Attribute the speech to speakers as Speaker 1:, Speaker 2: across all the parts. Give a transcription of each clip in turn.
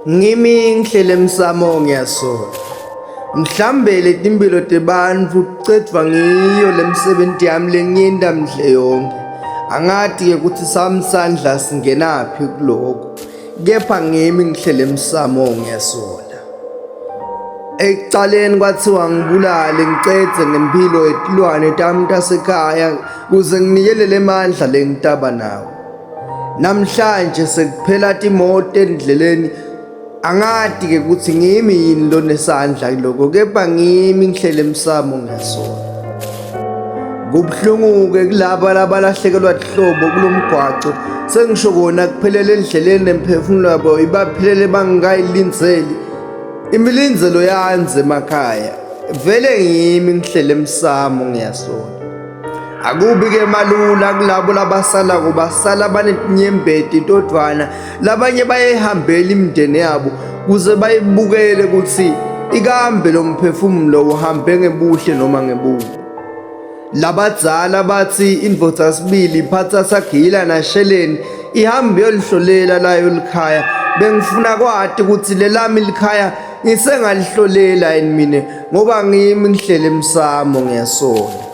Speaker 1: Ngimi ngihlele emsamo ngiyasola. Mhlambe letimpilo tebantfu kucedwa ngiyo lemsebenti yami lengiyenta mhle yonke. Angati-ke kutsi sami sandla singenaphi kuloko. Kepha ngimi ngihlele emsamo ngiyasola. Ekucaleni kwathiwa ngibulale ngicedze ngempilo yetilwane tami tasekhaya kuze nginikelele emandla lengitaba nawo. Namhlanje sekuphela timoto endleleni. Angati-ke kutsi ngimi yini lonesandla kuloko, kepha ngimi ngihlele emsamo ngiyasola. Kubuhlungu-ke kulaba labalahlekelwa lihlobo kulomgwaco. Sengisho kona kuphelele endleleni nemphefumulo yabo ibaphelele bangikayilindzeli. Imilindzelo yanze emakhaya. Vele ngimi ngihlele emsamo ngiyasola. Akubi-ke malula kulabo labasalako basala banetinyembeti todvwana labanye bayayihambela imindeni yabo kuze bayibukele kutsi ikambe lo mphefumulo uhambe ngebuhle noma ngebubi. Labadzala bathi indvodza sibili iphatsa sagila nasheleni ihambe yolihlolela layo likhaya. Bengifuna kwati kutsi lelami likhaya ngisengalihlolela yini mine ngoba ngimi ngihlele emsamo ngiyasola.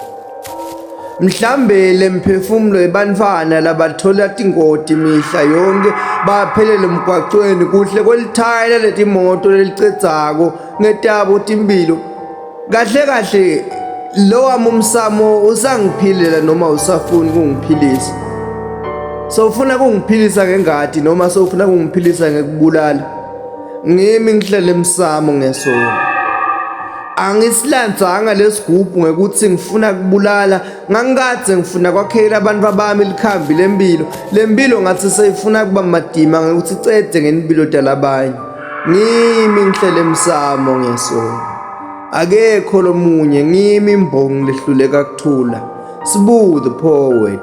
Speaker 1: Mhlambe lemphefumulo ebantfwana labathola tingoti mihla yonke baphelele emgwacweni kuhle kwelithaya letimoto lelicedzako ngetabo timpilo. Kahle kahle lo wami umsamo usangiphilela noma usafuni kungiphilisa. Sowufuna kungiphilisa ngengati noma sowufuna kungiphilisa ngekubulala. Ngimi ngihlele emsamo ngiyasola. Angisilandzanga lesigubhu ngekuthi ngifuna kubulala, ngangikadze ngifuna kwakhela abantu bami likhambi lempilo. Lempilo ngathi seyifuna kuba madima ngekuthi icede ngempilo talabanye. Ngimi ngihlele emsamo ngiyasola. Akekho lomunye, ngimi imbongi lehluleka kuthula. Sibu the poet.